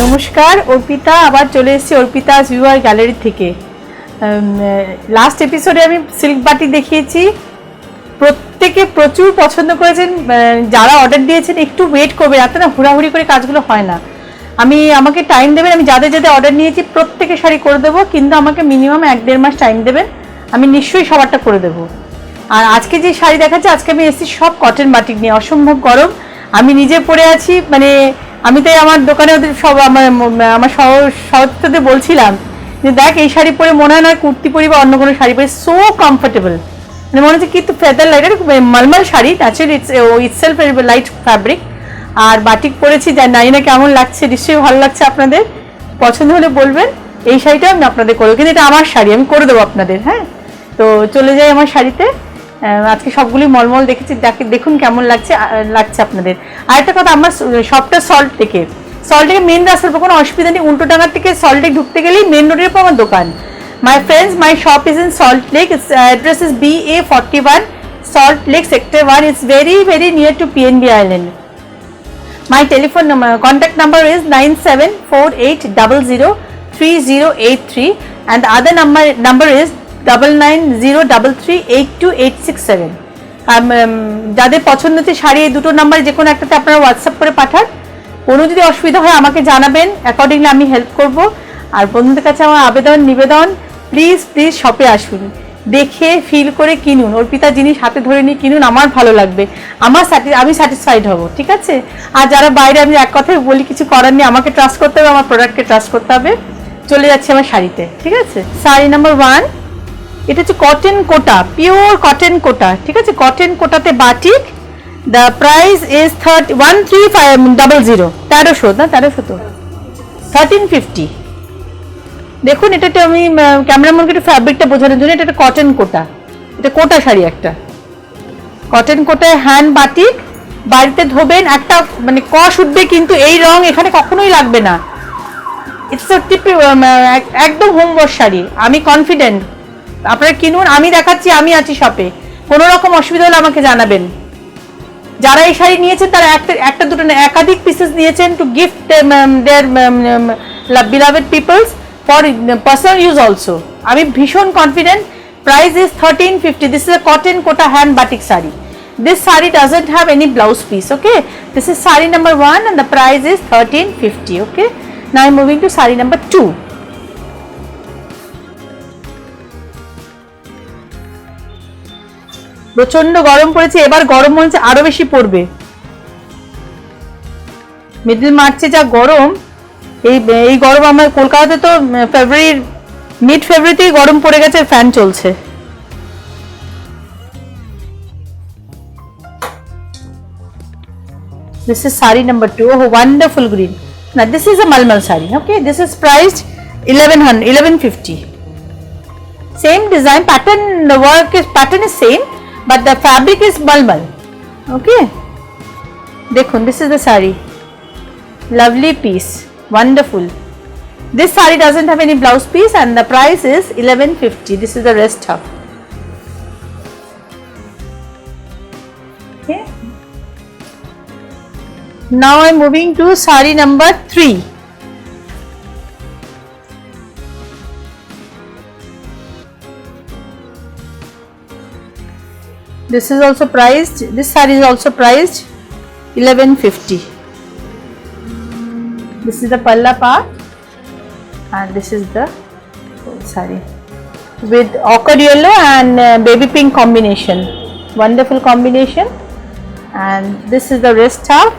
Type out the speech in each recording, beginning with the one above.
নমস্কার, অর্পিতা আবার চলে এসেছি অর্পিতাস ভিউয়ার গ্যালারি থেকে। লাস্ট এপিসোডে আমি সিল্ক বাটি দেখিয়েছি, প্রত্যেকে প্রচুর পছন্দ করেছেন। যারা অর্ডার দিয়েছেন একটু ওয়েট করবে, এত না হুড়াহুড়ি করে কাজগুলো হয় না। আমাকে টাইম দেবেন, আমি যাদের যাদের অর্ডার নিয়েছি প্রত্যেকে শাড়ি করে দেবো, কিন্তু আমাকে মিনিমাম 1-1.5 মাস টাইম দেবেন, আমি নিশ্চয়ই সবারটা করে দেবো। আর আজকে যে শাড়ি দেখাচ্ছে, আজকে আমি এসেছি সব কটন বাটিক নিয়ে। অসম্ভব গরম, আমি নিজে পরে আছি, আমি তাই আমার দোকানে ওদের সব আমার সহযোগীদের বলছিলাম যে দেখ এই শাড়ি পরে মনে হয় না কুর্তি পরি বা অন্য কোনো শাড়ি পরে, সো কমফোর্টেবল, মনে হচ্ছে কিন্তু feather light, mulmul sari, naturally itself light fabric. আর বাটিক পরেছি, জানি না কেমন লাগছে, নিশ্চয়ই ভালো লাগছে আপনাদের। পছন্দ হলে বলবেন, এই শাড়িটা আমি আপনাদের করবো, কিন্তু এটা আমার শাড়ি, আমি করে দেবো আপনাদের। হ্যাঁ, তো চলে যাই আমার শাড়িতে। আজকে সবগুলি মলমল দেখেছি, দেখুন কেমন লাগছে আপনাদের। আরেকটা কথা, আমার সবটা সল্ট লেকে মেন রাস্তার উপর, কোনো অসুবিধা নেই। উল্টো ডাঙ্গার থেকে সল্ট লেক ঢুকতে গেলেই মেন রোডের উপর আমার দোকান। My friends, my shop is in salt lake, address is BA41 Salt Lake Sector 1. It's very very near to PNB Island. My telephone number, contact number is 9748003083, and the other number is 9903382867. যাদের পছন্দ হচ্ছে শাড়ি, এই দুটো number যে কোনো একটাতে আপনারা WhatsApp করে পাঠান। কোনো যদি অসুবিধা হয় আমাকে জানাবেন, অ্যাকর্ডিংলি আমি হেল্প করব। আর বন্ধুদের কাছে আমার নিবেদন, প্লিজ শপে আসুন, দেখে ফিল করে কিনুন। অর্পিতা জিনিস হাতে ধরে নিয়ে কিনুন, আমার ভালো লাগবে, আমি স্যাটিসফাইড হব, ঠিক আছে? আর যারা বাইরে, আমি এক কথায় বলি, কিছু করার নেই, আমাকে ট্রাস্ট করতে হবে, আমার প্রোডাক্টকে ট্রাস্ট করতে হবে। চলে যাচ্ছে আমার শাড়িতে, ঠিক আছে? শাড়ি নাম্বার 1, এটা হচ্ছে cotton Kota, pure cotton Kota, ঠিক আছে? কটন কোটাতে বাটিক। দ্য প্রাইস ইজ 1350, 1300 না, 1300 তো 1350। দেখুন, এটাতে আমি ক্যামেরাম্যানকে একটু ফ্যাব্রিকটা বোঝানোর জন্য, এটা একটা কটন কোটা, এটা কোটা শাড়ি, একটা কটন কোটায় হ্যান্ড বাটিক। বাড়িতে ধোবেন, একটা কষ উঠবে, কিন্তু এই রং এখানে কখনোই লাগবে না। ইটস একদম হোম ওয়াশ শাড়ি, আমি কনফিডেন্ট। আপনারা কিনুন, আমি দেখাচ্ছি, আমি আছি শপে, কোনো রকম অসুবিধা হলে আমাকে জানাবেন। যারা এই শাড়ি নিয়েছেন তারা একটা দুটো না, একাধিক পিসেস নিয়েছেন to gift their beloved peoples for personal use also. আমি ভীষণ confident. Price is 1350. This is a cotton kota hand batik sari. This sari doesn't have any blouse piece, okay? This is sari number 1 and the price is 1350, okay? Now I'm moving to sari number 2. প্রচন্ড গরম পড়েছে, এবার গরম মনে হচ্ছে আরো বেশি পড়বে। মিডল মার্চে যা গরম, এই গরম আমার কলকাতাতে তো মিড ফেব্রুয়ারিতেই গরম পড়ে গেছে, ফ্যান চলছে। This is sari number 2. Oh, wonderful green. Now this is a malmal sari, okay? This is priced 1150. Same design pattern, the pattern is same, but the fabric is malmal, okay? Dekhun, this is the sari, lovely piece, wonderful. This sari doesn't have any blouse piece and the price is 1150. This is the rest half, okay? Now I'm moving to sari number 3. This is also priced, this sari is also priced 1150. This is the palla part and this is the sari with ochre yellow and baby pink combination, wonderful combination. And this is the wrist half.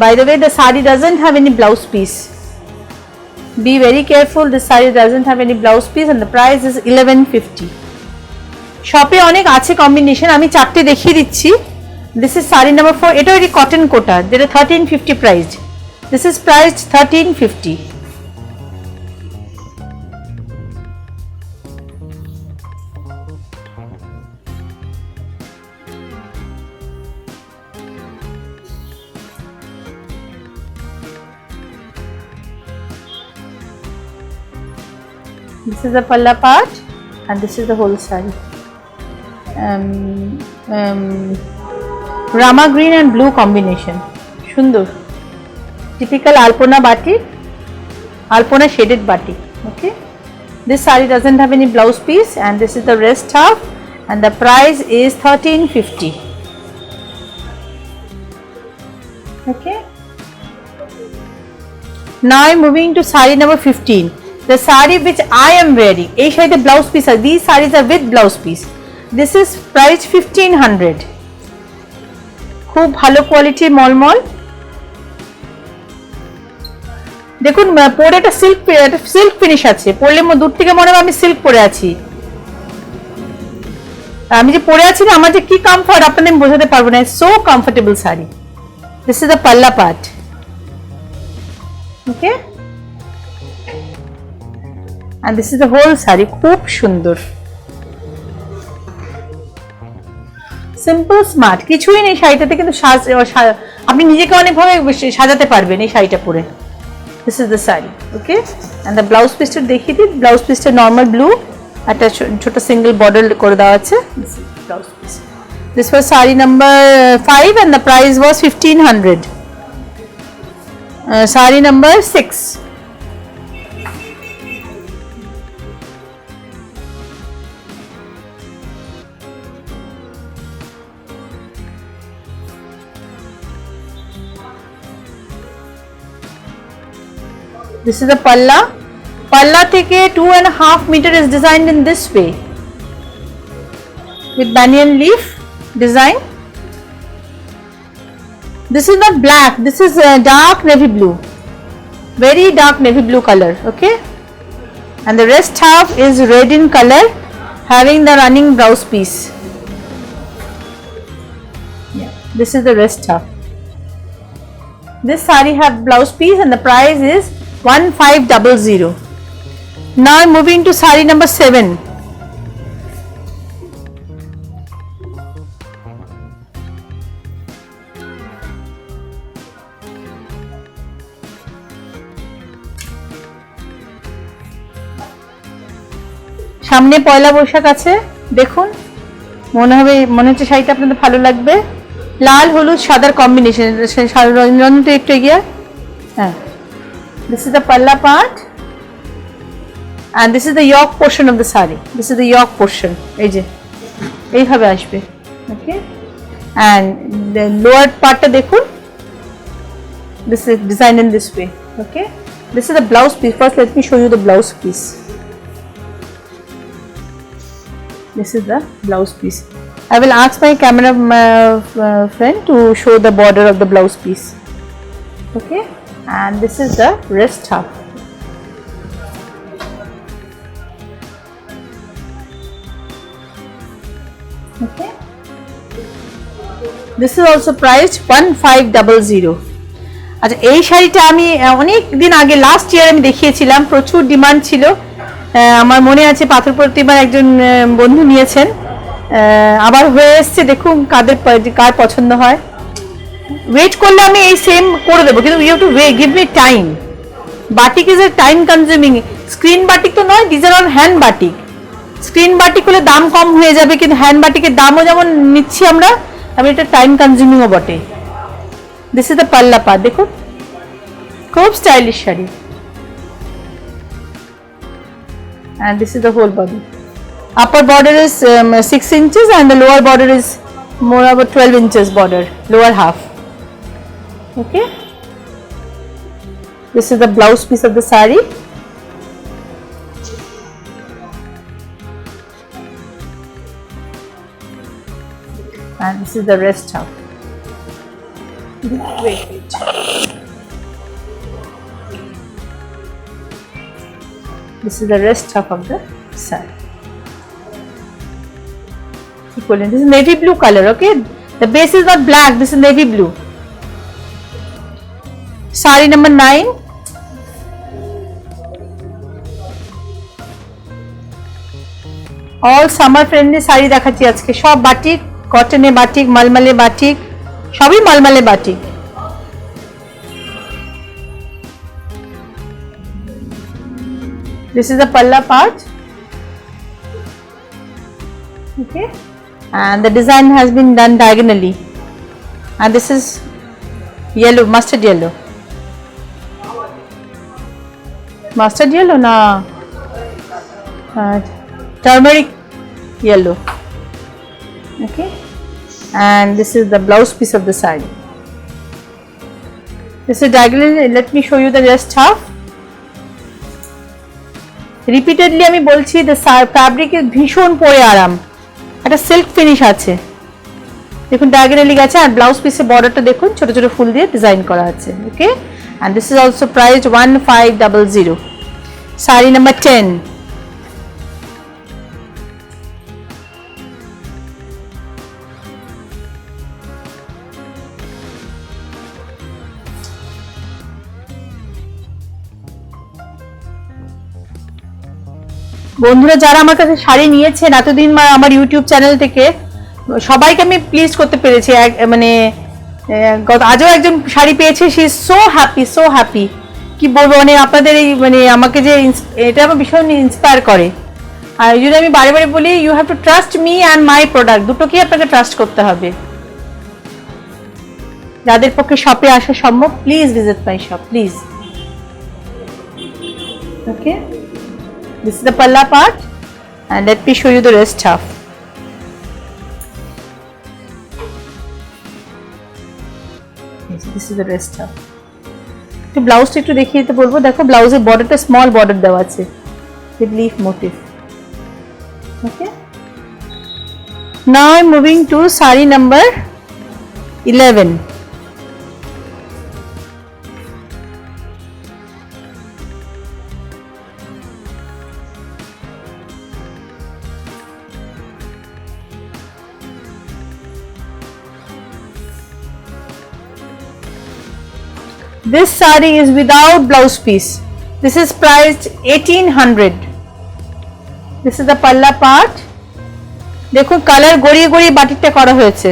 By the way, the sari doesn't have any blouse piece, be very careful, this sari doesn't have any blouse piece and the price is 1150. শপে অনেক আছে combination, আমি চারটে দেখিয়ে দিচ্ছি। This is sari number 4, এটা একটি cotton কোটা, যেটা 1350 priced. This is priced 1350. This is the palla part and this is the whole saree. Rama green and blue combination, সুন্দর, typical Alpana batik. Alpona shaded batik. Okay, this saree doesn't have any blouse piece, and this is the rest half, and the price is 1350. Okay, now I'm moving to saree number 15. The saree which I am wearing, এই শাড়িতে blouse piece are, these sarees are with blouse piece. This is price 1500. খুব ভালো quality মলমল। দেখুন পরে একটা silk finish আছে, পরলে দূর থেকে মনে হবে আমি সিল্ক পরে আছি। আমি যে পরে আছি না, আমার যে কি কমফর্ট আপনাদের আমি বোঝাতে পারবো না। So comfortable sari. This is the palla part. Okay, and this is the whole sari. খুব সুন্দর, সিম্পল স্মার্ট, কিছুই নেই শাড়িটাতে, কিন্তু আপনি নিজেকে অনেকভাবে সাজাতে পারবেন এই শাড়িটা পরে। This is the sari. Okay, and the blouse পিসটা দেখিয়ে দিই। ব্লাউজ পিসটা নর্মাল ব্লু, একটা ছোট সিঙ্গেল বর্ডার করে দেওয়া আছে। Blouse piece. This was sari number 5 and the price was 1500. Sari number 6। This is the palla. Palla থেকে 2.5 meter is designed in this way with banyan leaf design. This is not black. This is dark navy blue, very dark navy blue color. Okay, and the rest half is red in color, having the running blouse piece. Yeah, this is the rest half. This saree have blouse piece, and the price is 1500. Now I'm moving to saree number 7. সামনে পয়লা বৈশাখ আছে, দেখুন মনে হচ্ছে শাড়িটা আপনাদের ভালো লাগবে। লাল হলুদ সাদার কম্বিনেশন, রঞ্জনটা একটু এগিয়ে। হ্যাঁ, this is the palla part, and this is the yoke portion of the saree. This is the yoke portion. এই যে এইভাবে আসবে। ওকে, and the lower partটা দেখুন, this is designed in this way. Okay, this is the blouse piece. First let me show you the blouse piece. This is the blouse piece. I will ask my camera friend to show the border of the blouse piece. Okay, and this is the rest half. Okay, this is also priced 1500. আচ্ছা, এই শাড়িটা আমি অনেক দিন আগে last year আমি দেখিয়েছিলাম, প্রচুর ডিমান্ড ছিল। আমার মনে আছে পাথর প্রতিমার একজন বন্ধু নিয়েছেন, আবার হয়ে এসছে। দেখুন কার পছন্দ হয়। ওয়েট করলে আমি এই সেম করে দেবো, কিন্তু you have to give me time. Batik is a time consuming. Screen batik তো নয়, these are all hand batik. Screen batik হলে দাম কম হয়ে যাবে, কিন্তু হ্যান্ড বাটিকের দামও যেমন নিচ্ছি আমরা, তেমন এটা টাইম কনজিউমিংও বটে। This is the palla part. দেখুন খুব stylish sari, and this is the whole body. Upper border is 6 inches and the lower border is more about 12 inches border, lower half. Okay, this is the blouse piece of the saree. And this is the rest half. Wait. This is the rest half of the saree. This is navy blue color. Okay, the base is not black, this is navy blue. Saree number 9. All summer friendly saree দেখাচ্ছি আজকে। সব batik, কটনে batik, মালমালে batik, সবই মালমালে batik. This is the palla part. Okay, and the design has been done diagonally, and this is yellow, mustard yellow. Mustard yellow na turmeric yellow. Okay, and this is the blouse piece of the saree. This is diagonally. Let me show you the rest half. Repeatedly আমি বলছি the fabric is ভীষণ পরে আরাম, একটা silk finish আছে। দেখুন diagonally গেছে আর blouse পিসের বর্ডারটা দেখুন ছোট ছোট ফুল দিয়ে ডিজাইন করা আছে। ওকে, and this is also priced 1500. Saree number 10. বন্ধুরা যারা আমার কাছে শাড়ি নিয়েছেন এতদিন আমার ইউটিউব চ্যানেল থেকে, সবাইকে আমি প্লিজ করতে পেরেছি। মানে আজও একজন শাড়ি পেয়েছে, শি ইজ সো হ্যাপি কি বলবো, মানে আপনাদের এই মানে আমাকে যে এটা আমার ভীষণ ইন্সপায়ার করে। আর এই জন্য আমি বারে বারে বলি you have to trust me and my product, দুটোকেই আপনাকে ট্রাস্ট করতে হবে। যাদের পক্ষে শপে আসা সম্ভব, please visit my shop please. Okay, this is the palla part and let me show you the rest half. This is the rest half. তো ব্লাউজটা একটু দেখিয়ে দিতে বলবো। দেখো ব্লাউজের বর্ডারটা স্মল বর্ডার দেওয়া আছে with leaf motif. Okay, now I'm moving to saree number 11. This saree is without blouse piece. This is priced 1800. This is the palla part. দেখুন কালার গড়িয়ে গড়িয়ে বাটিকটা করা হয়েছে।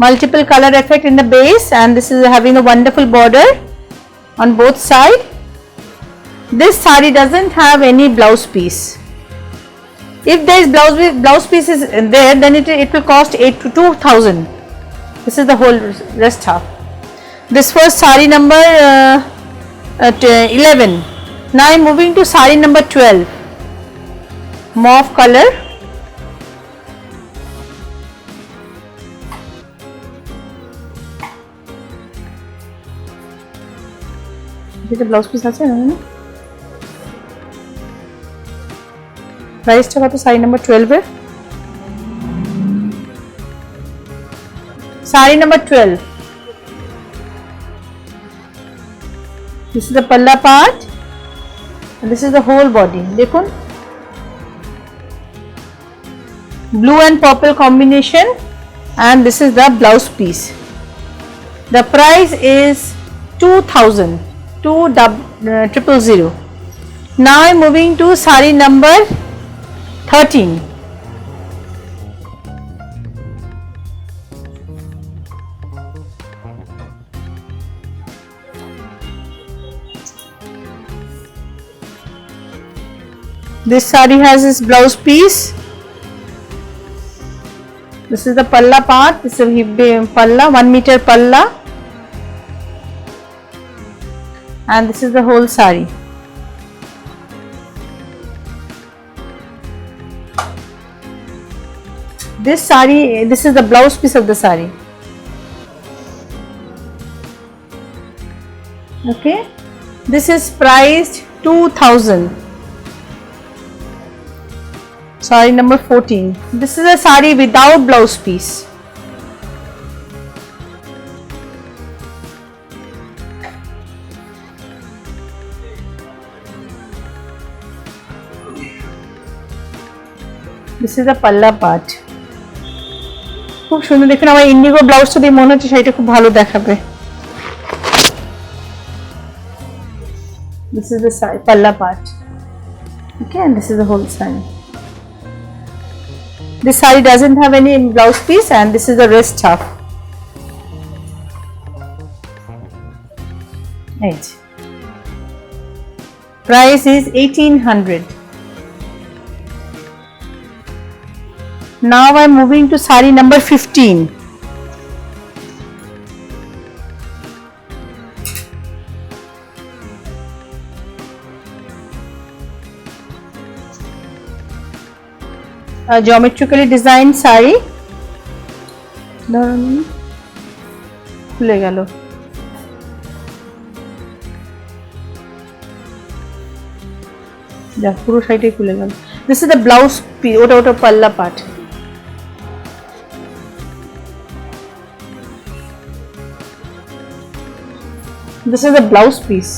Multiple color effect in the base and this is having a wonderful border on both sides. This saree doesn't have any blouse piece. If there is blouse piece is there, then it will cost 8 to 2000. This is the whole rest half. This was saree number 11. Now I am moving to saree number 12. Mauve color. This is blouse piece আছে না? Price টা কত saree number 12 এর? Saree number 12. This is the palla part and this is the whole body. देखो blue and purple combination and this is the blouse piece. The price is 2000, 2000. Now I am moving to saree number 13. This saree has its blouse piece. This is the palla part. This is a palla, 1 meter palla, and this is the whole saree. This saree, this is the blouse piece of the saree. Okay, this is priced 2000. Saree number 14. This is a saree without blouse piece. This is the palla part. খুব সুন্দর দেখুন, আমার Indigo ব্লাউজটা দিয়ে মনে হচ্ছে শাড়িটা খুব ভালো দেখাবে। This is the palla part. Okay, and this is the whole saree. This saree doesn't have any blouse piece and this is the rest half. Right. Price is 1800. Now I am moving to saree number 15. geometrically designed sari, ধরুন খুলে গেল, যা পুরো শাড়িটাই খুলে গেল। This is the blouse piece, ওটা পাল্লা পাট। This is the blouse piece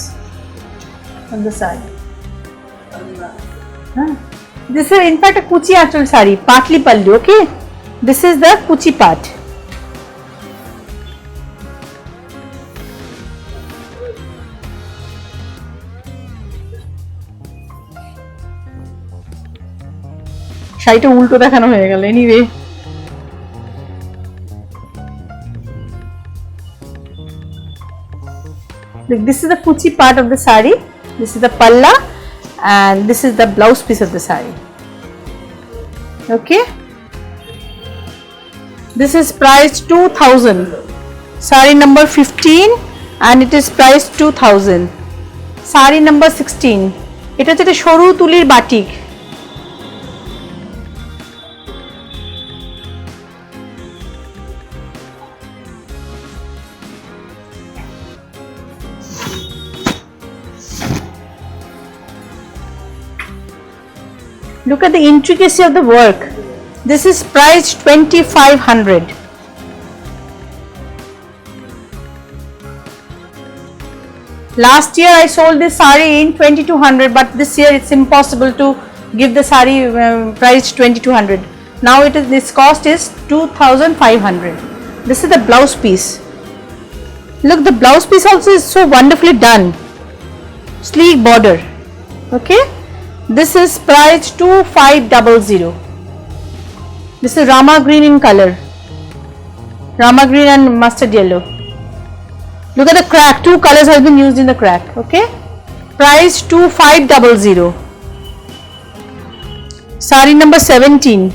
on the side. This is in fact a kuchi achal sari, partly pallu, okay? This is the kuchi part. শাড়িটা উল্টো দেখানো হয়ে গেল। Anyway, this is the kuchi part of the sari, this is the palla, and this is the blouse piece of the sari. Okay, this is priced 2000, sari number 15, and it is priced 2000. Sari number 16, এটা হচ্ছে সরু তুলির batik. Look at the intricacy of the work. This is priced 2500. Last year I sold this sari in 2200, but this year it's impossible to give the sari priced 2200. Now this cost is 2500. This is the blouse piece. Look, the blouse piece also is so wonderfully done. Sleek border. Okay. This is priced 2500. This is Rama green in color, Rama green and mustard yellow. Look at the crack, two colors have been used in the crack. Okay, price 2500. Sari number 17.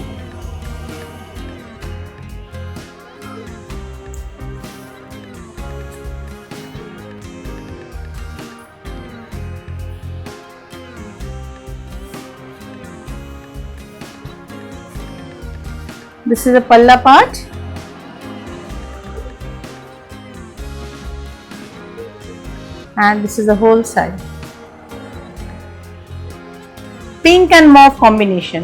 This is the palla part, and this is the whole side. Pink and mauve combination,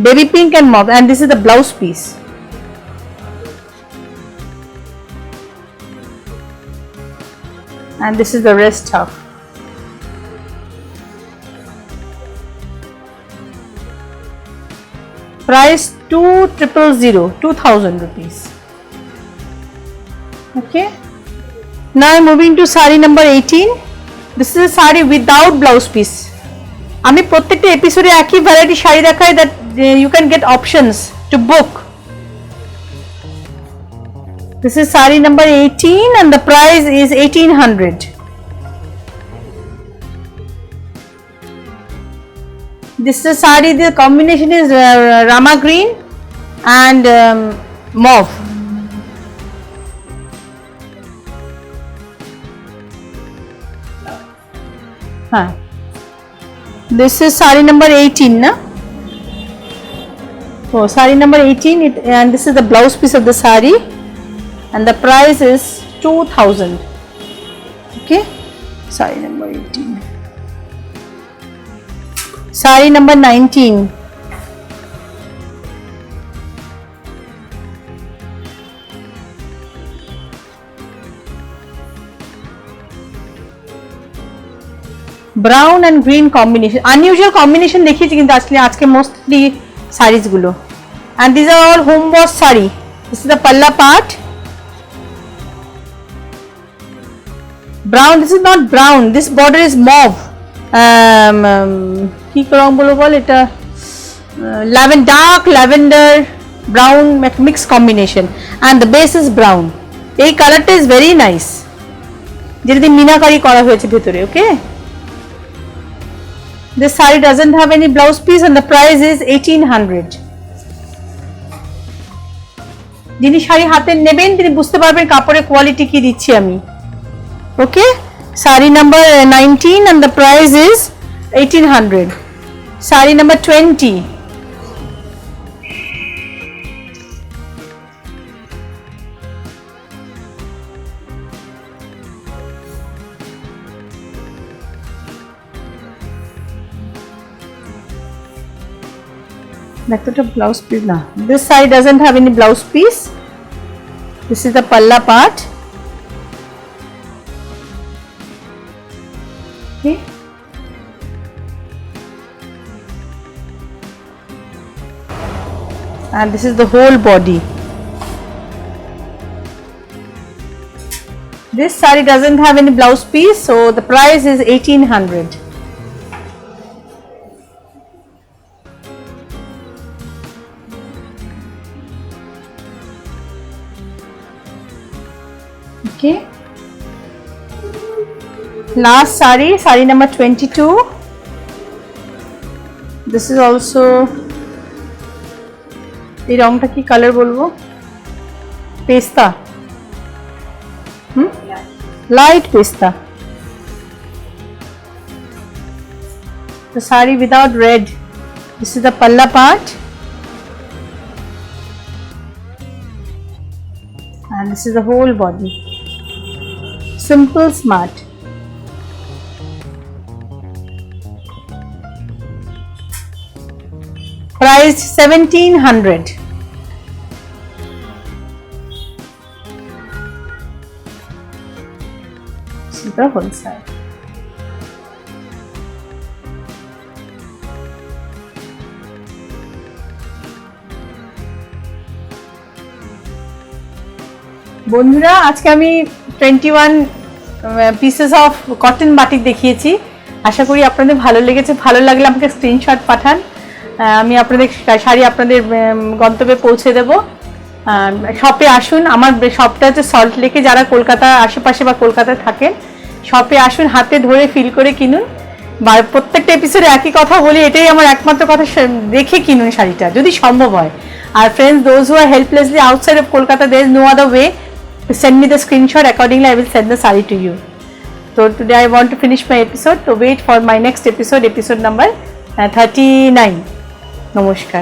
baby pink and mauve, and this is the blouse piece. And this is the rest half. Price 2000 rupees. Okay, now moving to sari number 18. This is a sari without blouse piece. আমি প্রত্যেকটা এপিসোডে একই variety sari দেখাই, that you can get options to book. This is sari number 18 and the price is 1800. This is a sari, the combination is Rama green and mauve. This is sari number 18, na? Oh, sari number 18, and this is the blouse piece of the sari, and the price is 2000. Okay, sari number 18. Sari number 19. Brown and green combination, unusual combination দেখিয়েছি কিন্তু আজকে mostly sarees গুলো, and these are all home wash sari. This is the palla part. Brown, this is not brown, this border is mauve. কি রং বলবো বল, এটা dark lavender brown mixed combination, and the base is brown. এই কালারটা is very nice, যেটা মিনাকারি করা হয়েছে ভেতরে। ওকে, this saree doesn't have any blouse piece and the price is 1800. যিনি শাড়ি হাতে নেবেন তিনি বুঝতে পারবেন কাপড়ের কোয়ালিটি কি দিচ্ছি আমি। ওকে, saree number 19 and the price is 1800. Saree number 20, Like a blouse piece now. This side doesn't have any blouse piece. This is the palla part. Okay. And this is the whole body. This saree doesn't have any blouse piece, so the price is 1800. Okay. Last saree, saree number 22. This is also এই রংটা কি colour বলবো, পেস্তা, light pista. The saree without red. This is the palla part, and this is the whole body. Simple, smart. Price 1700. This is the whole side. বন্ধুরা, আজকে আমি 21 pieces of cotton batik দেখিয়েছি। আশা করি আপনাদের ভালো লেগেছে। ভালো লাগলে আমাকে স্ক্রিনশট পাঠান, আমি আপনাদের শাড়ি আপনাদের গন্তব্যে পৌঁছে দেব। শপে আসুন। আমার শপটা হচ্ছে সল্ট লেকে। যারা কলকাতার আশেপাশে বা কলকাতায় থাকেন, শপে আসুন, হাতে ধরে ফিল করে কিনুন। বা প্রত্যেকটা এপিসোডে একই কথা বলি, এটাই আমার একমাত্র কথা, দেখে কিনুন শাড়িটা যদি সম্ভব হয়। আর friends, those who are helplessly outside of Kolkata, there is no other way to send me the screenshot. Accordingly, I will send the saree to you. So today I want to finish my episode. So wait for my next episode, episode number 39. নমস্কার।